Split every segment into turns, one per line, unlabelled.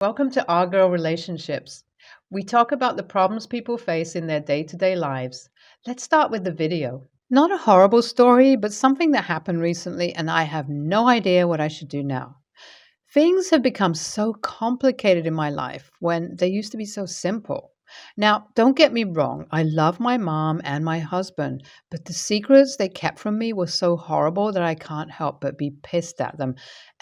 Welcome to Our Girl Relationships. We talk about the problems people face in their day to day lives. Let's start with the video. Not a horrible story, but something that happened recently, and I have no idea what I should do now. Things have become so complicated in my life when they used to be so simple. Now, don't get me wrong, I love my mom and my husband, but the secrets they kept from me were so horrible that I can't help but be pissed at them.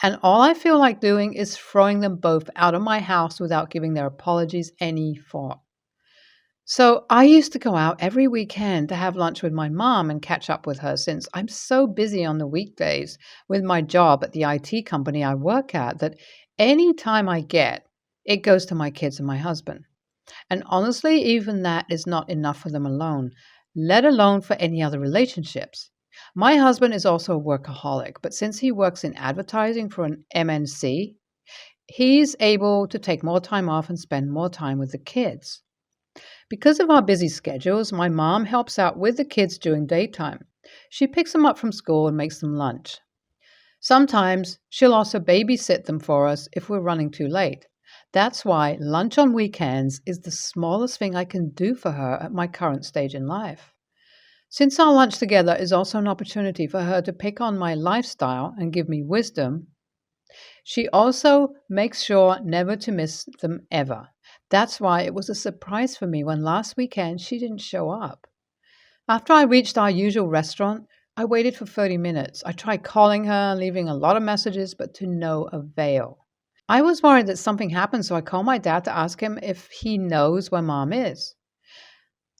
And all I feel like doing is throwing them both out of my house without giving their apologies any thought. So I used to go out every weekend to have lunch with my mom and catch up with her since I'm so busy on the weekdays with my job at the IT company I work at that any time I get, it goes to my kids and my husband. And honestly, even that is not enough for them alone, let alone for any other relationships. My husband is also a workaholic, but since he works in advertising for an MNC, he's able to take more time off and spend more time with the kids. Because of our busy schedules, my mom helps out with the kids during daytime. She picks them up from school and makes them lunch. Sometimes she'll also babysit them for us if we're running too late. That's why lunch on weekends is the smallest thing I can do for her at my current stage in life. Since our lunch together is also an opportunity for her to pick on my lifestyle and give me wisdom, she also makes sure never to miss them ever. That's why it was a surprise for me when last weekend she didn't show up. After I reached our usual restaurant, I waited for 30 minutes. I tried calling her, leaving a lot of messages, but to no avail. I was worried that something happened, so I called my dad to ask him if he knows where mom is.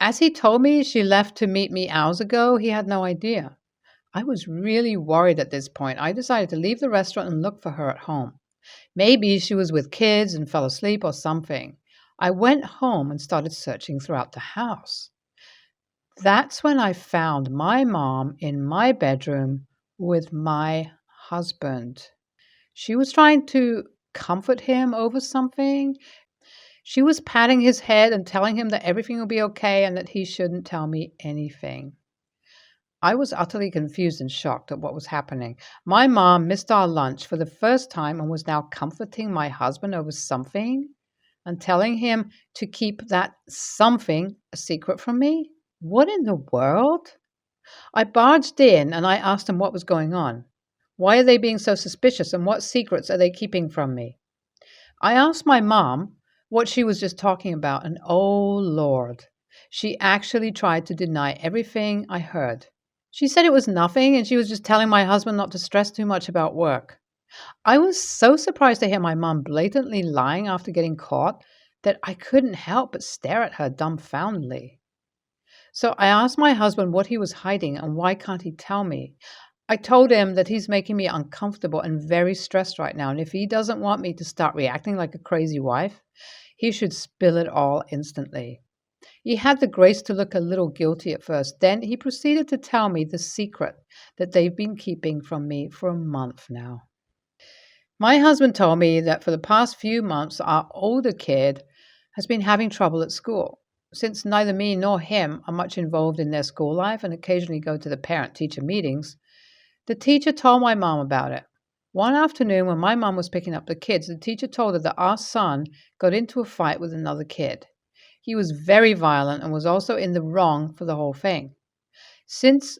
As he told me she left to meet me hours ago, he had no idea. I was really worried at this point. I decided to leave the restaurant and look for her at home. Maybe she was with kids and fell asleep or something. I went home and started searching throughout the house. That's when I found my mom in my bedroom with my husband. She was trying to comfort him over something. She was patting his head and telling him that everything will be okay and that he shouldn't tell me anything. I was utterly confused and shocked at what was happening. My mom missed our lunch for the first time and was now comforting my husband over something and telling him to keep that something a secret from me? What in the world? I barged in and I asked him what was going on. Why are they being so suspicious and what secrets are they keeping from me? I asked my mom what she was just talking about, and oh Lord, she actually tried to deny everything I heard. She said it was nothing and she was just telling my husband not to stress too much about work. I was so surprised to hear my mom blatantly lying after getting caught that I couldn't help but stare at her dumbfoundedly. So I asked my husband what he was hiding and why can't he tell me. I told him that he's making me uncomfortable and very stressed right now, and if he doesn't want me to start reacting like a crazy wife, he should spill it all instantly. He had the grace to look a little guilty at first. Then he proceeded to tell me the secret that they've been keeping from me for a month now. My husband told me that for the past few months, our older kid has been having trouble at school. Since neither me nor him are much involved in their school life and occasionally go to the parent teacher meetings, the teacher told my mom about it. One afternoon, when my mom was picking up the kids, the teacher told her that our son got into a fight with another kid. He was very violent and was also in the wrong for the whole thing. Since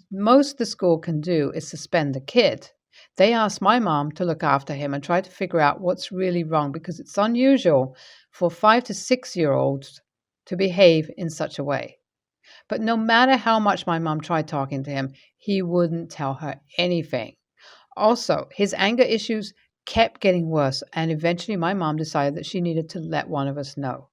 most the school can do is suspend the kid, they asked my mom to look after him and try to figure out what's really wrong because it's unusual for 5 to 6 year olds to behave in such a way. But no matter how much my mom tried talking to him, he wouldn't tell her anything. Also, his anger issues kept getting worse, and eventually my mom decided that she needed to let one of us know.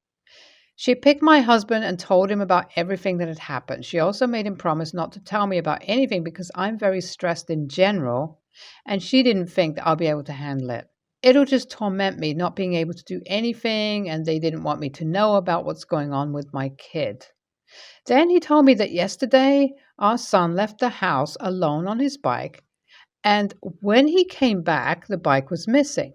She picked my husband and told him about everything that had happened. She also made him promise not to tell me about anything because I'm very stressed in general, and she didn't think that I'll be able to handle it. It'll just torment me not being able to do anything, and they didn't want me to know about what's going on with my kid. Then he told me that yesterday our son left the house alone on his bike, and when he came back, the bike was missing.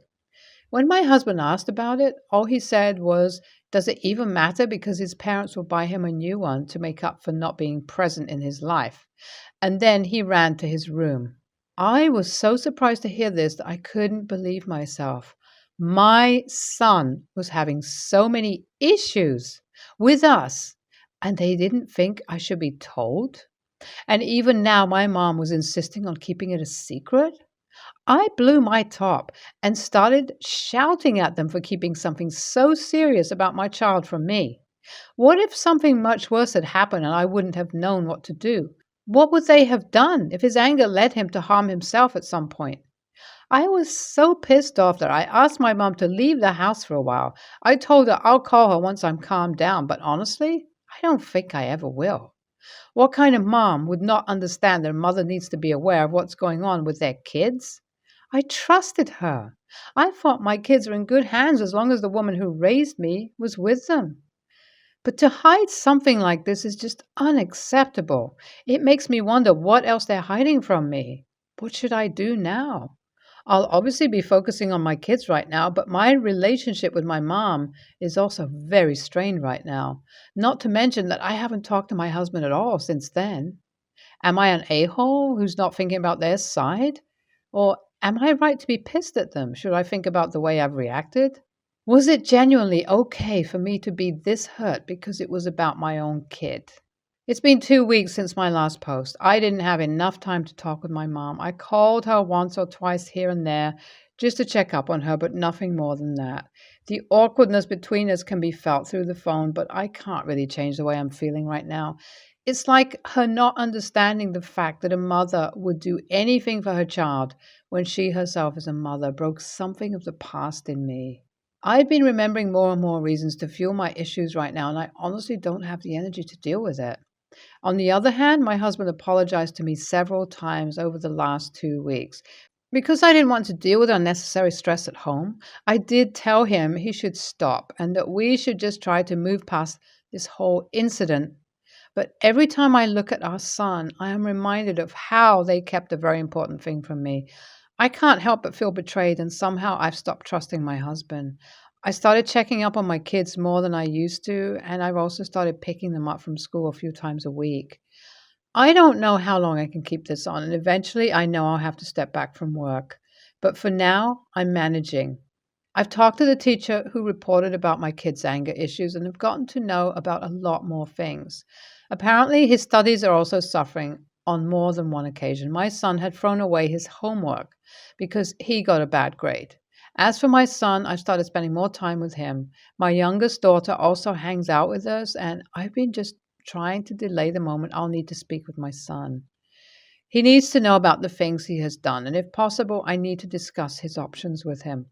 When my husband asked about it, all he said was, does it even matter because his parents will buy him a new one to make up for not being present in his life? And then he ran to his room. I was so surprised to hear this that I couldn't believe myself. My son was having so many issues with us, and they didn't think I should be told. And even now, my mom was insisting on keeping it a secret. I blew my top and started shouting at them for keeping something so serious about my child from me. What if something much worse had happened and I wouldn't have known what to do? What would they have done if his anger led him to harm himself at some point? I was so pissed off that I asked my mom to leave the house for a while. I told her I'll call her once I'm calmed down, but honestly, I don't think I ever will. What kind of mom would not understand that a mother needs to be aware of what's going on with their kids? I trusted her. I thought my kids were in good hands as long as the woman who raised me was with them. But to hide something like this is just unacceptable. It makes me wonder what else they're hiding from me. What should I do now? I'll obviously be focusing on my kids right now, but my relationship with my mom is also very strained right now. Not to mention that I haven't talked to my husband at all since then. Am I an a hole who's not thinking about their side? Or am I right to be pissed at them? Should I think about the way I've reacted? Was it genuinely okay for me to be this hurt because it was about my own kid? It's been 2 weeks since my last post. I didn't have enough time to talk with my mom. I called her once or twice here and there just to check up on her, but nothing more than that. The awkwardness between us can be felt through the phone, but I can't really change the way I'm feeling right now. It's like her not understanding the fact that a mother would do anything for her child when she herself as a mother broke something of the past in me. I've been remembering more and more reasons to fuel my issues right now, and I honestly don't have the energy to deal with it. On the other hand, my husband apologized to me several times over the last 2 weeks. Because I didn't want to deal with unnecessary stress at home, I did tell him he should stop and that we should just try to move past this whole incident. But every time I look at our son, I am reminded of how they kept a very important thing from me. I can't help but feel betrayed, and somehow I've stopped trusting my husband. I started checking up on my kids more than I used to, and I've also started picking them up from school a few times a week. I don't know how long I can keep this on, and eventually I know I'll have to step back from work. But for now, I'm managing. I've talked to the teacher who reported about my kids' anger issues and have gotten to know about a lot more things. Apparently, his studies are also suffering on more than one occasion. My son had thrown away his homework because he got a bad grade. As for my son, I've started spending more time with him. My youngest daughter also hangs out with us, and I've been just trying to delay the moment I'll need to speak with my son. He needs to know about the things he has done, and if possible, I need to discuss his options with him.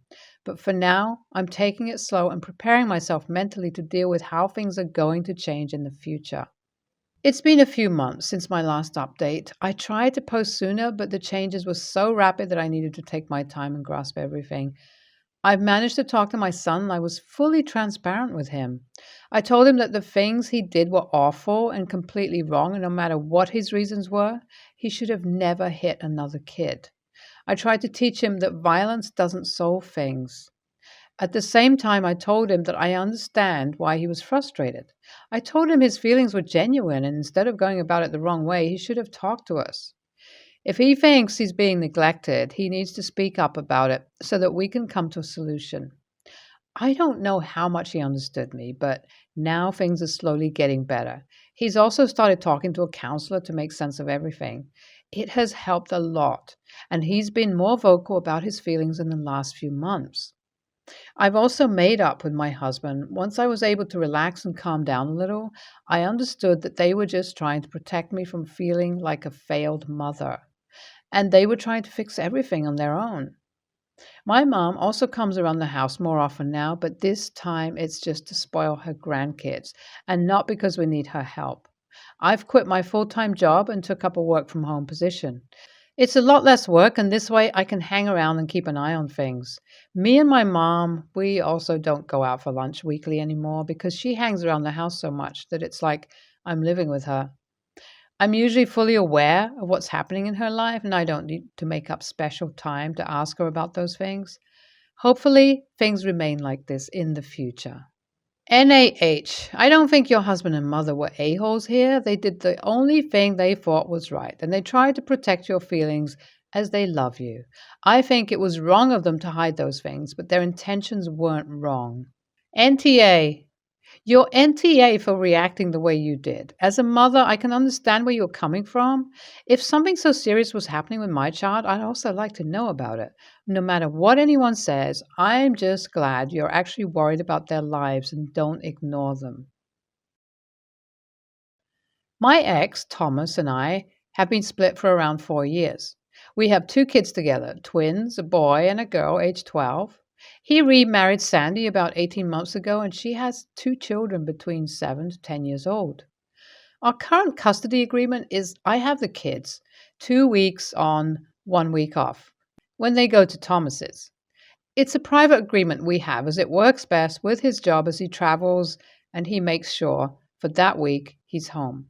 But for now, I'm taking it slow and preparing myself mentally to deal with how things are going to change in the future. It's been a few months since my last update. I tried to post sooner, but the changes were so rapid that I needed to take my time and grasp everything. I've managed to talk to my son, and I was fully transparent with him. I told him that the things he did were awful and completely wrong, and no matter what his reasons were, he should have never hit another kid. I tried to teach him that violence doesn't solve things. At the same time, I told him that I understand why he was frustrated. I told him his feelings were genuine, and instead of going about it the wrong way, he should have talked to us. If he thinks he's being neglected, he needs to speak up about it so that we can come to a solution. I don't know how much he understood me, but now things are slowly getting better. He's also started talking to a counselor to make sense of everything. It has helped a lot, and he's been more vocal about his feelings in the last few months. I've also made up with my husband. Once I was able to relax and calm down a little, I understood that they were just trying to protect me from feeling like a failed mother, and they were trying to fix everything on their own. My mom also comes around the house more often now, but this time it's just to spoil her grandkids and not because we need her help. I've quit my full time job and took up a work from home position. It's a lot less work, and this way I can hang around and keep an eye on things. Me and my mom, we also don't go out for lunch weekly anymore because she hangs around the house so much that it's like I'm living with her. I'm usually fully aware of what's happening in her life, and I don't need to make up special time to ask her about those things. Hopefully, things remain like this in the future. NAH, I don't think your husband and mother were a-holes here. They did the only thing they thought was right, and they tried to protect your feelings as they love you. I think it was wrong of them to hide those things, but their intentions weren't wrong. NTA. You're NTA for reacting the way you did. As a mother, I can understand where you're coming from. If something so serious was happening with my child, I'd also like to know about it. No matter what anyone says, I'm just glad you're actually worried about their lives and don't ignore them. My ex, Thomas, and I have been split for around 4 years. We have 2 kids together, twins, a boy and a girl, aged 12. He remarried Sandy about 18 months ago, and she has 2 children between 7 to 10 years old. Our current custody agreement is I have the kids 2 weeks on, 1 week off when they go to Thomas's. It's a private agreement we have as it works best with his job as he travels and he makes sure for that week he's home.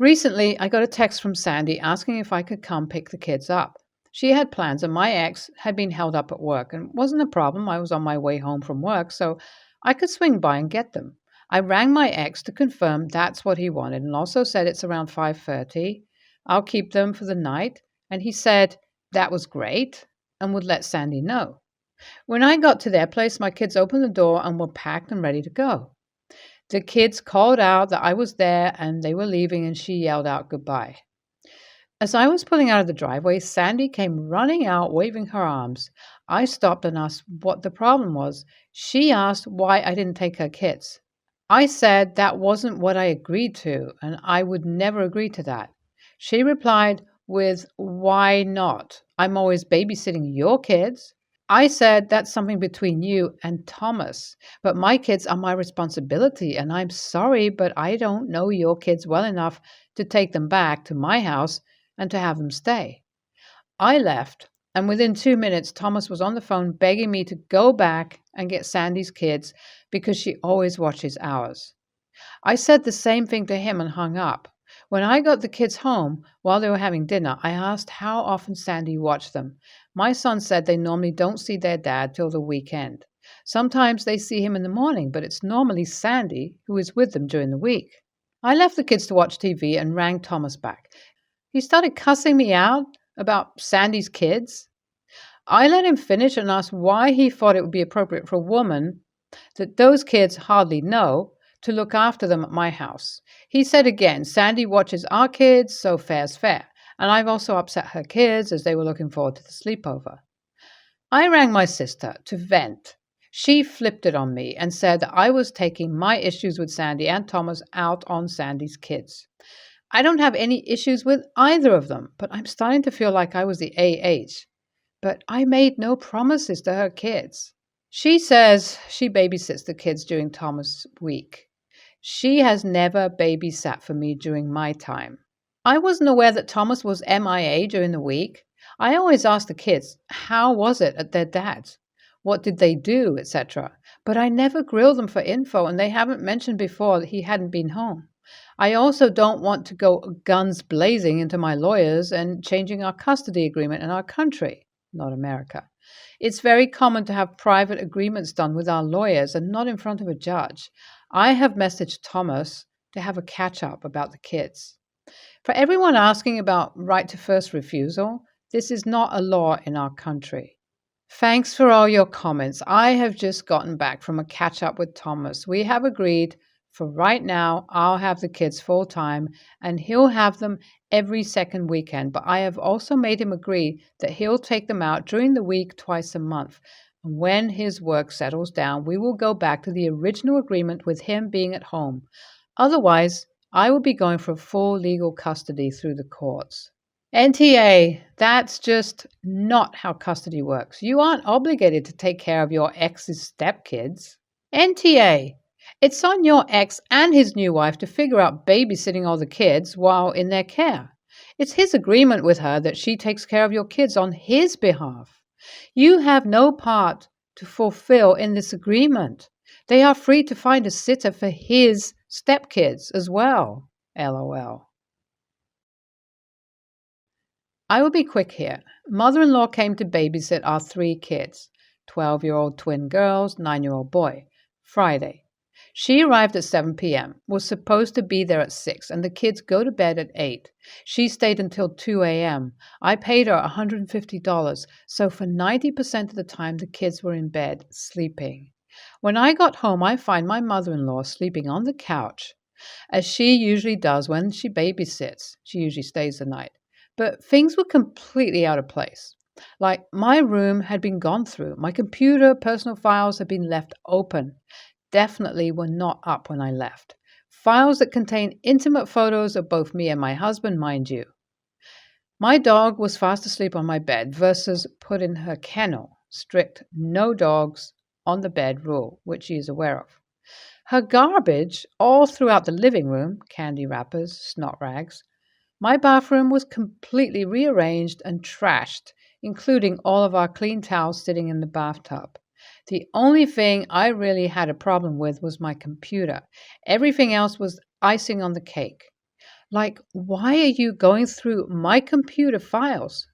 Recently, I got a text from Sandy asking if I could come pick the kids up. She had plans, and my ex had been held up at work, and it wasn't a problem. I was on my way home from work, so I could swing by and get them. I rang my ex to confirm that's what he wanted, and also said it's around 5:30. I'll keep them for the night, and he said that was great and would let Sandy know. When I got to their place, my kids opened the door and were packed and ready to go. The kids called out that I was there and they were leaving, and she yelled out goodbye. As I was pulling out of the driveway, Sandy came running out, waving her arms. I stopped and asked what the problem was. She asked why I didn't take her kids. I said that wasn't what I agreed to, and I would never agree to that. She replied with, "Why not? I'm always babysitting your kids." I said that's something between you and Thomas, but my kids are my responsibility, and I'm sorry, but I don't know your kids well enough to take them back to my house and to have them stay. I left, and within 2 minutes, Thomas was on the phone begging me to go back and get Sandy's kids because she always watches ours. I said the same thing to him and hung up. When I got the kids home while they were having dinner, I asked how often Sandy watched them. My son said they normally don't see their dad till the weekend. Sometimes they see him in the morning, but it's normally Sandy who is with them during the week. I left the kids to watch TV and rang Thomas back. He started cussing me out about Sandy's kids. I let him finish and asked why he thought it would be appropriate for a woman that those kids hardly know to look after them at my house. He said again, Sandy watches our kids, so fair's fair. And I've also upset her kids as they were looking forward to the sleepover. I rang my sister to vent. She flipped it on me and said that I was taking my issues with Sandy and Thomas out on Sandy's kids. I don't have any issues with either of them, but I'm starting to feel like I was the AH. But I made no promises to her kids. She says she babysits the kids during Thomas' week. She has never babysat for me during my time. I wasn't aware that Thomas was MIA during the week. I always asked the kids, how was it at their dad's? What did they do, etc. But I never grilled them for info, and they haven't mentioned before that he hadn't been home. I also don't want to go guns blazing into my lawyers and changing our custody agreement in our country, not America. It's very common to have private agreements done with our lawyers and not in front of a judge. I have messaged Thomas to have a catch-up about the kids. For everyone asking about right to first refusal, this is not a law in our country. Thanks for all your comments. I have just gotten back from a catch-up with Thomas. We have agreed for right now, I'll have the kids full-time, and he'll have them every second weekend. But I have also made him agree that he'll take them out during the week twice a month. And when his work settles down, we will go back to the original agreement with him being at home. Otherwise, I will be going for full legal custody through the courts. NTA, that's just not how custody works. You aren't obligated to take care of your ex's stepkids. NTA, it's on your ex and his new wife to figure out babysitting all the kids while in their care. It's his agreement with her that she takes care of your kids on his behalf. You have no part to fulfill in this agreement. They are free to find a sitter for his stepkids as well. LOL. I will be quick here. Mother-in-law came to babysit our 3 kids, 12-year-old twin girls, 9-year-old boy, Friday. She arrived at 7 p.m., was supposed to be there at 6, and the kids go to bed at 8. She stayed until 2 a.m. I paid her $150, so for 90% of the time the kids were in bed sleeping. When I got home, I find my mother-in-law sleeping on the couch, as she usually does when she babysits. She usually stays the night. But things were completely out of place. Like my room had been gone through, my computer, personal files had been left open. Definitely were not up when I left. Files that contain intimate photos of both me and my husband, mind you. My dog was fast asleep on my bed versus put in her kennel. Strict no dogs on the bed rule, which she is aware of. Her garbage all throughout the living room, candy wrappers, snot rags. My bathroom was completely rearranged and trashed, including all of our clean towels sitting in the bathtub. The only thing I really had a problem with was my computer. Everything else was icing on the cake. Like, why are you going through my computer files?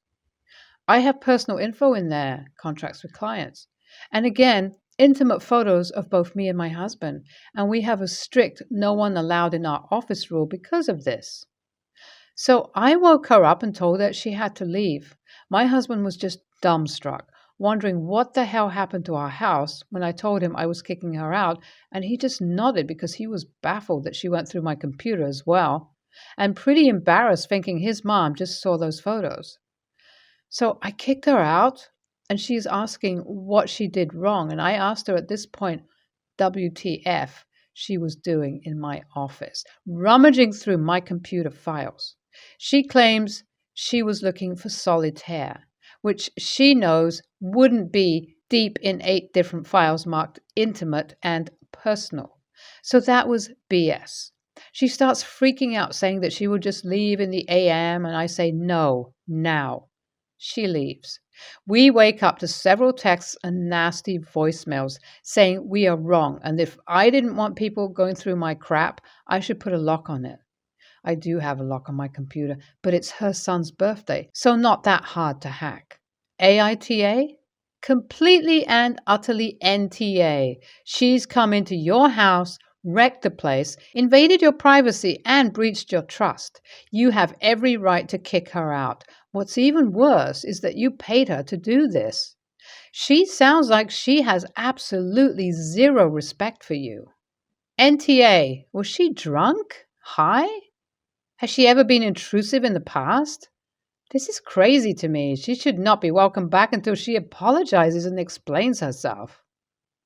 I have personal info in there, contracts with clients. And again, intimate photos of both me and my husband. And we have a strict no one allowed in our office rule because of this. So I woke her up and told her she had to leave. My husband was just dumbstruck, wondering what the hell happened to our house when I told him I was kicking her out, and he just nodded because he was baffled that she went through my computer as well, and pretty embarrassed thinking his mom just saw those photos. So I kicked her out, and she's asking what she did wrong, and I asked her at this point, WTF she was doing in my office, rummaging through my computer files. She claims she was looking for solitaire, which she knows wouldn't be deep in 8 different files marked intimate and personal. So that was BS. She starts freaking out, saying that she will just leave in the AM, and I say, no, now. She leaves. We wake up to several texts and nasty voicemails saying we are wrong, and if I didn't want people going through my crap, I should put a lock on it. I do have a lock on my computer, but it's her son's birthday, so not that hard to hack. AITA? Completely and utterly NTA. She's come into your house, wrecked the place, invaded your privacy, and breached your trust. You have every right to kick her out. What's even worse is that you paid her to do this. She sounds like she has absolutely zero respect for you. NTA, was she drunk? High? Has she ever been intrusive in the past? This is crazy to me. She should not be welcomed back until she apologizes and explains herself.